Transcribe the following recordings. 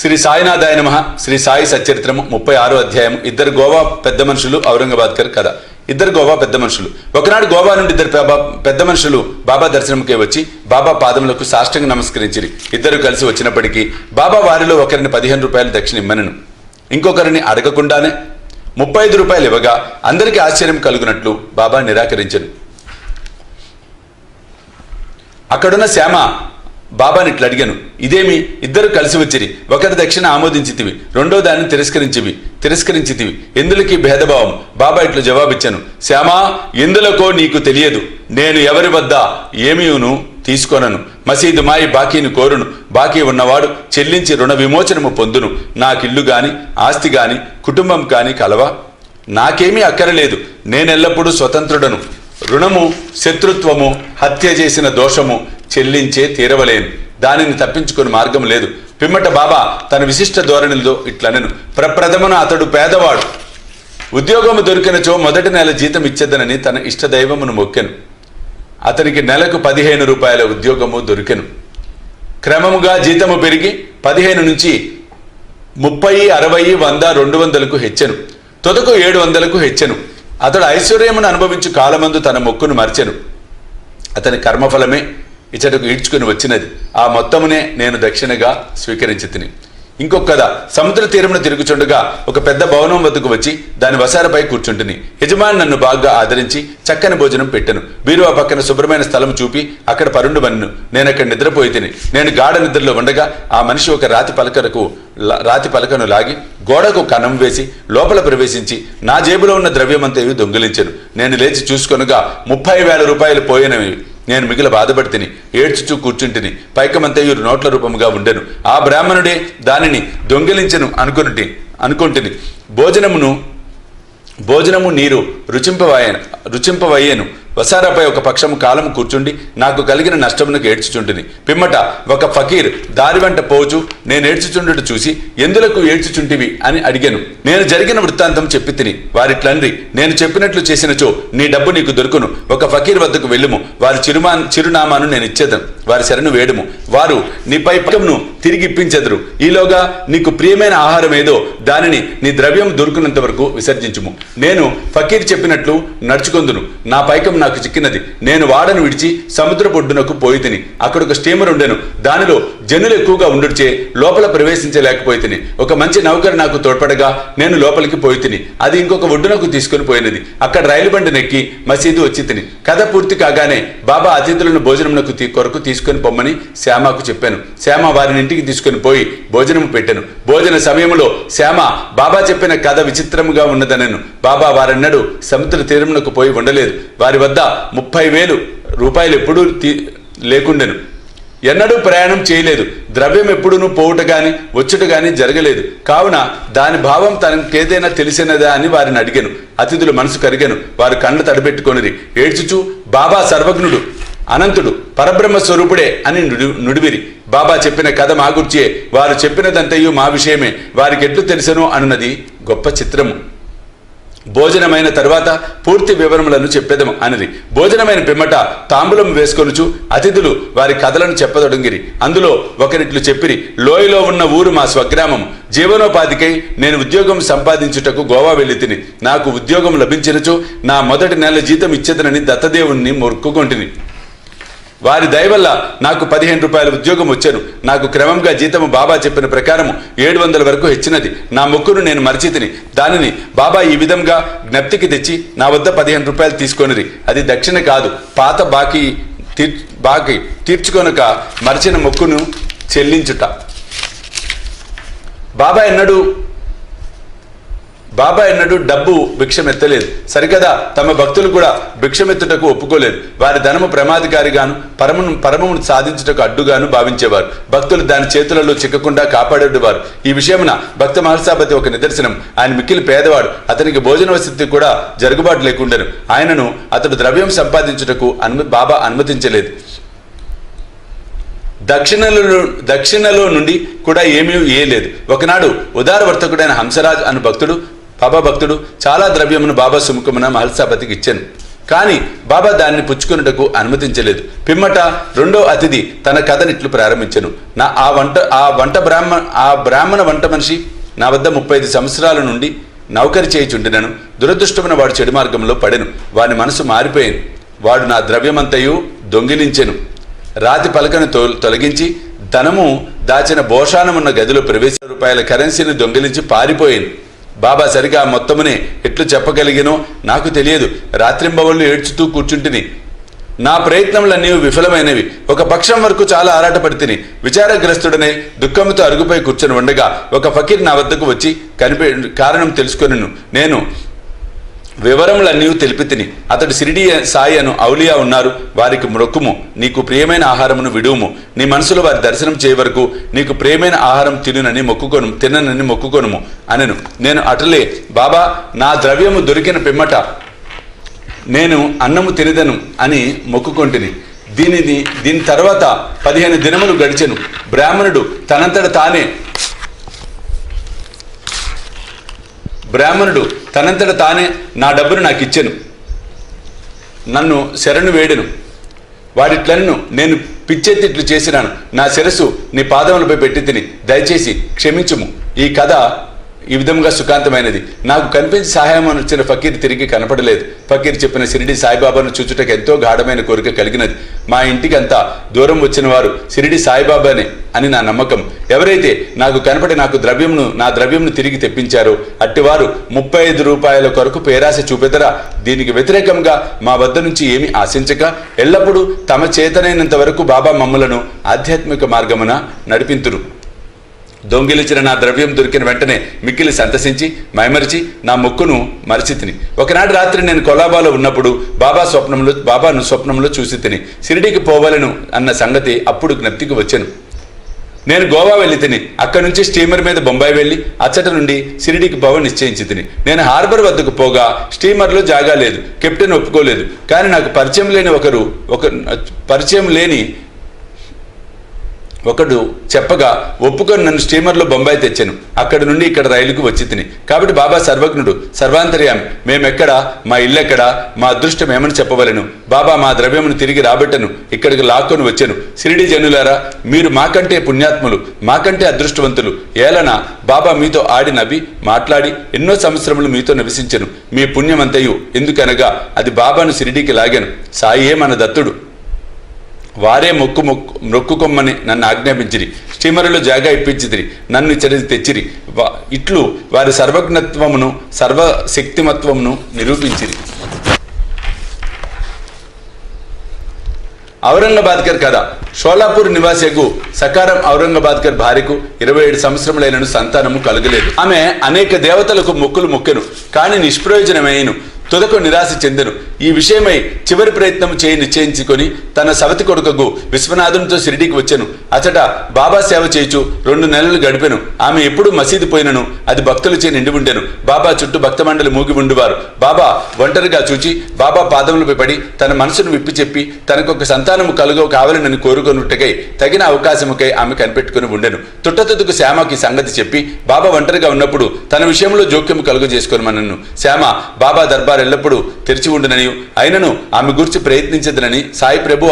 శ్రీ సాయినాథాయ నమః. శ్రీ సాయి సచ్చరిత్రము 36వ అధ్యాయం. ఇద్దరు గోవా పెద్ద మనుషులు ఔరంగాబాద్కర్ కథ. ఇద్దరు గోవా పెద్ద మనుషులు. ఒకనాడు గోవా నుండి ఇద్దరు పెద్ద మనుషులు బాబా దర్శనంకే వచ్చి బాబా పాదములకు సాష్టాంగ నమస్కరించిరి. ఇద్దరు కలిసి వచ్చినప్పటికీ బాబా వారిలో ఒకరిని 15 రూపాయలు దక్షిణ ఇమ్మనను, ఇంకొకరిని అడగకుండానే 35 రూపాయలు ఇవ్వగా అందరికీ ఆశ్చర్యం కలుగునట్లు బాబా నిరాకరించను. అక్కడున్న శ్యామ బాబాని ఇట్లా అడిగాను, ఇదేమి ఇద్దరు కలిసి వచ్చిరి, ఒకరి దక్షిణ ఆమోదించితివి, రెండో దాన్ని తిరస్కరించితివి, ఎందులకి భేదభావం? బాబా ఇట్లు జవాబిచ్చాను, శ్యామా, ఎందులకో నీకు తెలియదు. నేను ఎవరి వద్ద ఏమీను తీసుకొనను. మసీదు మాయి బాకీని కోరును. బాకీ ఉన్నవాడు చెల్లించి రుణ విమోచనము పొందును. నాకిల్లు గాని ఆస్తి గాని కుటుంబం కాని కలవా? నాకేమీ అక్కరలేదు. నేనెల్లప్పుడూ స్వతంత్రుడను. రుణము, శత్రుత్వము, హత్య చేసిన దోషము చెల్లించే తీరవలేను. దానిని తప్పించుకుని మార్గం లేదు. పిమ్మట బాబా తన విశిష్ట ధోరణిలో ఇట్లనెను, ప్రప్రథమున అతడు పేదవాడు. ఉద్యోగము దొరికినచో మొదటి నెల జీతం ఇచ్చేదనని తన ఇష్టదైవమును మొక్కెను. అతనికి నెలకు 15 రూపాయల ఉద్యోగము దొరికెను. క్రమముగా జీతము పెరిగి 15 నుంచి 30, 60, 100, 200కు హెచ్చెను. తొదకు 700కు హెచ్చెను. అతడు ఐశ్వర్యమును అనుభవించు కాలమందు తన మొక్కును మర్చెను. అతని కర్మఫలమే ఇచ్చటకు ఈడ్చుకుని వచ్చినది. ఆ మొత్తమునే నేను దక్షిణగా స్వీకరించి తిని. ఇంకొక కథ. సముద్ర తీరమున తిరుగుచుండగా ఒక పెద్ద భవనం వద్దకు వచ్చి దాని వసారపై కూర్చుంటుని. యజమాని నన్ను బాగా ఆదరించి చక్కని భోజనం పెట్టెను. బీరువా పక్కన శుభ్రమైన స్థలం చూపి అక్కడ పరుండు వన్ను. నేను అక్కడ నిద్రపోయి తిని. నేను గాఢ నిద్రలో ఉండగా ఆ మనిషి ఒక రాతి పలకను లాగి గోడకు కన్నం వేసి లోపల ప్రవేశించి నా జేబులో ఉన్న ద్రవ్యమంతయు దొంగిలించెను. నేను లేచి చూసుకొనగా 30,000 రూపాయలు పోయినవి. నేను మిగిలిన బాధపడి తిని ఏడ్చుచూ కూర్చుంటిని. పైకమంతయు నోట్ల రూపముగా ఉండెను. ఆ బ్రాహ్మణుడే దానిని దొంగిలించెను అనుకుంటుని. భోజనము నీరు రుచింపవయ్యను. వసారాపై ఒక పక్షము కాలము కూర్చుండి నాకు కలిగిన నష్టమునకు ఏడ్చుచుంటిని. పిమ్మట ఒక ఫకీర్ దారి వెంట పోచు నేను ఏడ్చుచుండుట చూసి ఎందులకు ఏడ్చుచుంటివి అని అడిగాను. నేను జరిగిన వృత్తాంతం చెప్పి తిని వారిట్లండ్రి, నేను చెప్పినట్లు చేసినచో నీ డబ్బు నీకు దొరుకును. ఒక ఫకీర్ వద్దకు వెళ్ళుము, వారి చిరునామాను నేను ఇచ్చేదను, వారి శరణు వేడుము, వారు నీపై పైకమును తిరిగి ఇప్పించెదరు. ఈలోగా నీకు ప్రియమైన ఆహారం ఏదో దానిని నీ ద్రవ్యం దొరుకునంత వరకు విసర్జించుము. నేను ఫకీర్ చెప్పినట్లు నడుచుకొందును. నా పైకం నాకు చిక్కినది. నేను వాడను విడిచి సముద్ర ఒడ్డునకు పోయి తిని. అక్కడ ఒక స్టీమర్ ఉండెను. దానిలో జనులు ఎక్కువగా ఉండుచే లోపల ప్రవేశించలేకపోయి తిని. ఒక మంచి నౌకరు నాకు తోడ్పడగా నేను లోపలికి పోయి తిని. అది ఇంకొక ఒడ్డునకు తీసుకుని పోయినది. అక్కడ రైలు బండి నెక్కి మసీదు వచ్చి తిని. కథ పూర్తి కాగానే బాబా అతిథులను భోజనమునకు కొరకు తీసుకొని పొమ్మని శ్యామకు చెప్పాను. శ్యామ వారిని ఇంటికి తీసుకుని పోయి భోజనము పెట్టాను. భోజన సమయంలో శ్యామ బాబా చెప్పిన కథ విచిత్రముగా ఉన్నదనెను. బాబా వారన్నడు సముద్ర తీరమునకు పోయి ఉండలేదు. వారి వద్ద 30,000 రూపాయలు ఎప్పుడూ లేకుండెను. ఎన్నడూ ప్రయాణం చేయలేదు. ద్రవ్యం ఎప్పుడూ పోవుట గాని వచ్చుట గాని జరగలేదు. కావున దాని భావం తనకేదైనా తెలిసినదా అని వారిని అడిగాను. అతిథులు మనసు కరిగాను. వారు కళ్ళ తడబెట్టుకొనిరి. ఏడ్చుచూ బాబా సర్వజ్ఞుడు, అనంతుడు, పరబ్రహ్మ స్వరూపుడే అని నుడివిరి. బాబా చెప్పిన కథ మా గుర్చియే. వారు చెప్పినదంతయు మా విషయమే. వారికి ఎట్లు తెలుసనో అన్నది గొప్ప చిత్రము. భోజనమైన తరువాత పూర్తి వివరములను చెప్పేదము అనిది. భోజనమైన పిమ్మట తాంబూలం వేసుకొనుచు అతిథులు వారి కథలను చెప్పదొడంగిరి. అందులో ఒకరిట్లు చెప్పిరి, లోయలో ఉన్న ఊరు మా స్వగ్రామము. జీవనోపాధికై నేను ఉద్యోగం సంపాదించుటకు గోవా వెళ్ళి తిని. నాకు ఉద్యోగం లభించినచో నా మొదటి నెల జీతం ఇచ్చేదనని దత్తదేవుణ్ణి మొక్కుకొంటిని. వారి దయవల్ల నాకు 15 రూపాయల ఉద్యోగం వచ్చాను. నాకు క్రమంగా జీతము బాబా చెప్పిన ప్రకారము 700 వరకు హెచ్చినది. నా మొక్కును నేను మరచితిని. దానిని బాబా ఈ విధంగా జ్ఞప్తికి తెచ్చి నా వద్ద 15 రూపాయలు తీసుకొనిరి. అది దక్షిణ కాదు, పాత బాకీ తీర్చుకొనక మరచిన మొక్కును చెల్లించుట. బాబా ఎన్నడూ డబ్బు భిక్షమెత్తలేదు. సరికదా తమ భక్తులు కూడా భిక్షమెత్తుటకు ఒప్పుకోలేదు. వారి ధనము ప్రమాదకారిగాను పరమమును సాధించుటకు అడ్డుగాను భావించేవారు. భక్తులు దాని చేతులలో చిక్కకుండా కాపాడేవారు. ఈ విషయమున భక్త మహర్షాపతి ఒక నిదర్శనం. ఆయన మిక్కిలి పేదవాడు. అతనికి భోజన వసతి కూడా జరుగుబాటు లేకుండెను. ఆయనను అతడు ద్రవ్యం సంపాదించుటకు బాబా అనుమతించలేదు. దక్షిణలో నుండి కూడా ఏమీ లేదు. ఒకనాడు ఉదారవర్తకుడైన హంసరాజ్ అను బాబా భక్తుడు చాలా ద్రవ్యమును బాబా సుముఖమున మహర్షాపతికి ఇచ్చాను. కానీ బాబా దాన్ని పుచ్చుకున్నటకు అనుమతించలేదు. పిమ్మట రెండో అతిథి తన కథనిట్లు ప్రారంభించెను. ఆ బ్రాహ్మణ వంట మనిషి నా వద్ద 35 సంవత్సరాల నుండి నౌకరి చేయుచుండినను. దురదృష్టమైన వాడు చెడు మార్గంలో పడెను. వాని మనసు మారిపోయాను. వాడు నా ద్రవ్యమంతయు దొంగిలించెను. రాతి పలకను తొలగించి ధనము దాచిన భోషానమున్న గదిలో రూపాయల కరెన్సీని దొంగిలించి పారిపోయాను. బాబా సరిగా మొత్తమునే ఎట్లు చెప్పగలిగినో నాకు తెలియదు. రాత్రింబవళ్ళు ఏడ్చుతూ కూర్చుంటిని. నా ప్రయత్నములన్నీ విఫలమైనవి. ఒక పక్షం వరకు చాలా ఆరాటపడితిని. విచారగ్రస్తుడనే దుఃఖంతో అరుగుపై కూర్చొని ఉండగా ఒక ఫకీర్ నా వద్దకు వచ్చి కారణం తెలుసుకొనిను. నేను వివరములన్నీ తెలిపి తిని. అతడు షిరిడి సాయి అను ఔలియా ఉన్నారు, వారికి మొక్కుము, నీకు ప్రియమైన ఆహారమును విడువుము, నీ మనసులో వారి దర్శనం చేయ వరకు నీకు ప్రియమైన ఆహారం తిననని మొక్కుకొనుము అనెను. నేను అటలే, బాబా నా ద్రవ్యము దొరికిన పిమ్మట నేను అన్నము తినదను అని మొక్కుకొంటిని. దీని తర్వాత 15 దినములు గడిచెను. బ్రాహ్మణుడు తనంతట తానే నా డబ్బును నాకు ఇచ్చెను. నన్ను శరణు వేడెను. వాడిట్లను, నేను పిచ్చెత్తి ఇట్లు చేసినాను. నా శిరస్సు నీ పాదములపై పెట్టి తిని, దయచేసి క్షమించుము. ఈ కథ ఈ విధంగా సుఖాంతమైనది. నాకు కనిపించి సహాయం అని వచ్చిన ఫకీర్ తిరిగి కనపడలేదు. ఫకీర్ చెప్పిన షిరిడి సాయిబాబాను చూచుటకు ఎంతో గాఢమైన కోరిక కలిగినది. మా ఇంటికి అంతా దూరం వచ్చిన వారు షిరిడి సాయిబాబానే అని నా నమ్మకం. ఎవరైతే నాకు కనపడి నా ద్రవ్యంను తిరిగి తెప్పించారో అట్టివారు 35 రూపాయల కొరకు పేరాశ చూపెదరా. దీనికి వ్యతిరేకంగా మా వద్ద నుంచి ఏమి ఆశించక ఎల్లప్పుడూ తమ చేతనైనంత వరకు బాబా మమ్ములను ఆధ్యాత్మిక మార్గమున నడిపింతురు. దొంగిలించిన నా ద్రవ్యం దొరికిన వెంటనే మిక్కిలి సంతసించి మైమరిచి నా మొక్కును మరిచి తిని. ఒకనాటి రాత్రి నేను కొలాబాలో ఉన్నప్పుడు బాబాను స్వప్నంలో చూసి తిని. షిరిడీకి పోవాలను అన్న సంగతి అప్పుడు జ్ఞప్తికి వచ్చాను. నేను గోవా వెళ్ళి తిని. అక్కడి నుంచి స్టీమర్ మీద బొంబాయి వెళ్ళి అచ్చట నుండి షిరిడీకి పోవ నిశ్చయించి తిని. నేను హార్బర్ వద్దకు పోగా స్టీమర్లో జాగా లేదు. కెప్టెన్ ఒప్పుకోలేదు. కానీ నాకు పరిచయం లేని ఒకడు చెప్పగా ఒప్పుకొని నన్ను స్టీమర్లో బొంబాయి తెచ్చాను. అక్కడి నుండి ఇక్కడ రైలుకు వచ్చి తిని. కాబట్టి బాబా సర్వజ్ఞుడు, సర్వాంతర్యామి. మేమెక్కడా, మా ఇల్లెక్కడా, మా అదృష్టం ఏమని చెప్పవలను. బాబా మా ద్రవ్యమును తిరిగి రాబట్టను ఇక్కడికి లాక్కొని వచ్చాను. షిరిడి జనులారా, మీరు మాకంటే పుణ్యాత్ములు, మాకంటే అదృష్టవంతులు. ఏలన బాబా మీతో ఆడి నవ్వి మాట్లాడి ఎన్నో సంవత్సరములు మీతో నివసించను. మీ పుణ్యమంతయు ఎందుకనగా అది బాబాను షిరిడీకి లాగాను. సాయే మన దత్తుడు. వారే మొక్కుకొమ్మని నన్ను ఆజ్ఞాపించిరి. స్టీమరులో జాగా ఇప్పించిదిరి. నన్ను ఇచ్చడి తెచ్చిరి. ఇట్లు వారి సర్వజ్ఞత్వమును సర్వశక్తిమత్వమును నిరూపించిరి. ఔరంగాబాద్కర్ కథ. షోలాపూర్ నివాసికు సకారం ఔరంగాబాద్కర్ భార్యకు 27 సంవత్సరములైనను సంతానము కలగలేదు. ఆమె అనేక దేవతలకు మొక్కెను, కానీ నిష్ప్రయోజనమైనను. తుదకు నిరాశ చెందెను. ఈ విషయమై చివరి ప్రయత్నం నిశ్చయించుకొని తన సవతి కొడుకకు విశ్వనాథంతో షిరిడీకి వచ్చాను. అచట బాబా సేవ చేయుచు 2 నెలలు గడిపెను. ఆమె ఎప్పుడు మసీదు పోయినను అది భక్తులచే నిండి ఉండెను. బాబా చుట్టూ భక్తమండలి మూగి ఉండివారు. బాబా ఒంటరిగా చూచి బాబా పాదములపై పడి తన మనసును విప్పి చెప్పి తనకొక సంతానము కావాలనని కోరుకొనుటకై తగిన అవకాశముకై ఆమె కనిపెట్టుకుని ఉండెను. తుట్టతుదుకు శ్యామకి సంగతి చెప్పి బాబా ఒంటరిగా ఉన్నప్పుడు తన విషయంలో జోక్యము కలుగజేసుకొనమనను. శ్యామ బాబా దర్బార్ ఎల్లప్పుడూ తెరిచి ఉండునని, అయినను ఆమె గురించి ప్రయత్నించదనని సాయి ప్రభు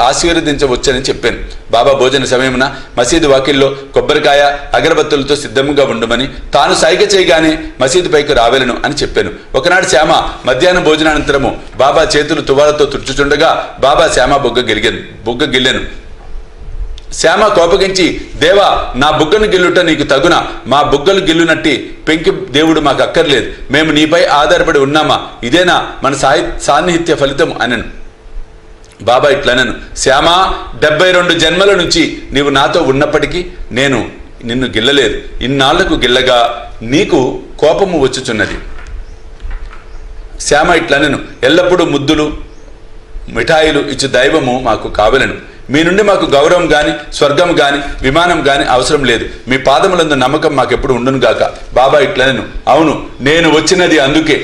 ఆశీర్వదించవచ్చని చెప్పాను. బాబా భోజన సమయమున మసీదు వాకిల్లో కొబ్బరికాయ అగరబత్తులతో సిద్ధంగా ఉండమని, తాను సైగ చేయగానే మసీదు పైకి రావేలను అని చెప్పాను. ఒకనాడు శ్యామ మధ్యాహ్నం భోజనానంతరము బాబా చేతులు తువాలతో తుడుచుచుండగా బాబా శ్యామ బుగ్గ గిల్లెను. శ్యామ కోపగించి, దేవా, నా బుగ్గను గిల్లుట నీకు తగునా? మా బుగ్గలు గిల్లునట్టి పెంకి దేవుడు మాకు అక్కర్లేదు. మేము నీపై ఆధారపడి ఉన్నామా? ఇదేనా మన సాన్నిహిత్య ఫలితం అనను. బాబా ఇట్లనను, శ్యామా, 72 జన్మల నుంచి నీవు నాతో ఉన్నప్పటికీ నేను నిన్ను గిల్లలేదు. ఇన్నాళ్లకు గిల్లగా నీకు కోపము వచ్చుచున్నది. శ్యామ ఇట్లనను, ఎల్లప్పుడూ ముద్దులు మిఠాయిలు ఇచ్చు దైవము మాకు కావలను. మీ నుండి మాకు గౌరవం గాని, స్వర్గం గాని, విమానం గాని అవసరం లేదు. మీ పాదములందు నమ్మకం మాకెప్పుడు ఉండును గాక. బాబా ఇట్లనను, అవును, నేను వచ్చినది అందుకే.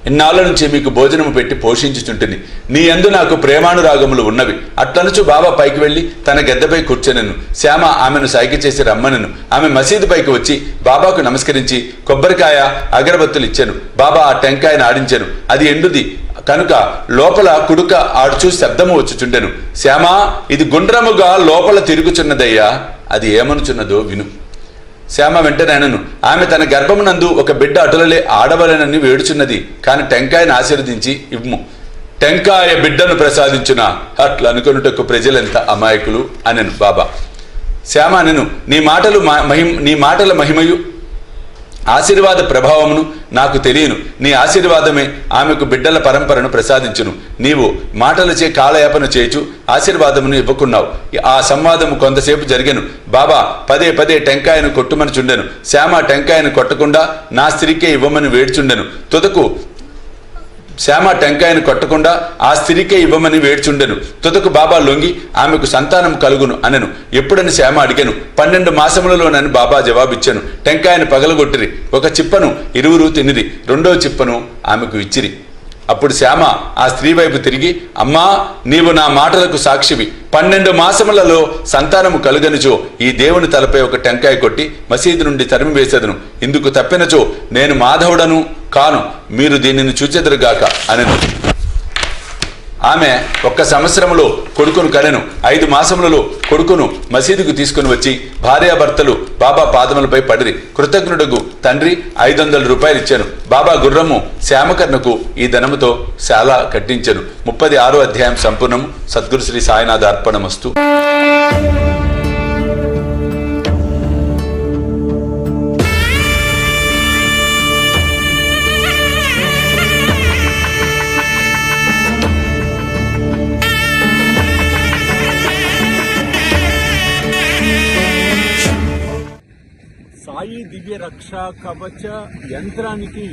ఇన్నాళ్ళ నుంచి మీకు భోజనము పెట్టి పోషించుచుంటిని. నీ యందు నాకు ప్రేమానురాగములు ఉన్నవి. అట్లనుచు బాబా పైకి వెళ్లి తన గెద్దపై కూర్చొనెను. శ్యామ ఆమెను సైగ చేసి రమ్మనెను. ఆమె మసీదు పైకి వచ్చి బాబాకు నమస్కరించి కొబ్బరికాయ అగరబత్తులు ఇచ్చాను. బాబా ఆ టెంకాయను ఆడించెను. అది ఎండుది కనుక లోపల కుడుక ఆడుచూ శబ్దము వచ్చుచుండెను. శ్యామా, ఇది గుండ్రముగా లోపల తిరుగుచున్నదయ్యా, అది ఏమనుచున్నదో విను. శ్యామ వెంటనే అనను, ఆమె తన గర్భమునందు ఒక బిడ్డ అటులలే ఆడవలనని వేడుచున్నది, కాని టెంకాయను ఆశీర్వదించి ఇవ్ము. టెంకాయ బిడ్డను ప్రసాదించునా, అట్లా అనుకొనుటకు ప్రజలెంత అమాయకులు అనెను బాబా. శ్యామ అనెను, నీ మాటల మహిమయు ఆశీర్వాద ప్రభావమును నాకు తెలియను. నీ ఆశీర్వాదమే ఆమెకు బిడ్డల పరంపరను ప్రసాదించును. నీవు మాటలచే కాలయాపన చేయుచు ఆశీర్వాదమును ఇవ్వకున్నావు. ఆ సంవాదము కొంతసేపు జరిగెను. బాబా పదే పదే టెంకాయను కొట్టుమని చుండెను. శ్యామ టెంకాయను కొట్టకుండా నా స్త్రీకే ఇవ్వమని వేడ్చుండెను. తుదకు శ్యామ టెంకాయను కొట్టకుండా ఆ స్త్రీకే ఇవ్వమని వేడ్చుండెను. తుదకు బాబా లొంగి ఆమెకు సంతానం కలుగును అనెను. ఎప్పుడని శ్యామ అడిగాను. 12 మాసములలోనని బాబా జవాబిచ్చాను. టెంకాయను పగలగొట్టిరి. ఒక చిప్పను ఇరువురు తినిరి. 2వ చిప్పను ఆమెకు ఇచ్చిరి. అప్పుడు శ్యామ ఆ స్త్రీ వైపు తిరిగి, అమ్మా, నీవు నా మాటలకు సాక్షివి. 12 మాసములలో సంతానము కలుగనిచో ఈ దేవుని తలపై ఒక టెంకాయ కొట్టి మసీదు నుండి తరిమి వేసేదను. ఇందుకు తప్పినచో నేను మాధవుడను కాను, మీరు దీనిని చూచెదరుగాక అనెను. ఆమె 1 సంవత్సరములో కొడుకును కనెను. 5 మాసములలో కొడుకును మసీదుకు తీసుకుని వచ్చి భార్యాభర్తలు బాబా పాదములపై పడిరి. కృతజ్ఞుడుగు తండ్రి 500 రూపాయలు ఇచ్చాను. బాబా గుర్రము శ్యామకర్ణకు ఈ ధనముతో శాల కట్టించెను. 36వ అధ్యాయం సంపూర్ణము. సద్గురు శ్రీ సాయినాథ అర్పణమస్తు. సాయి దివ్య రక్ష కవచ యంత్రానికి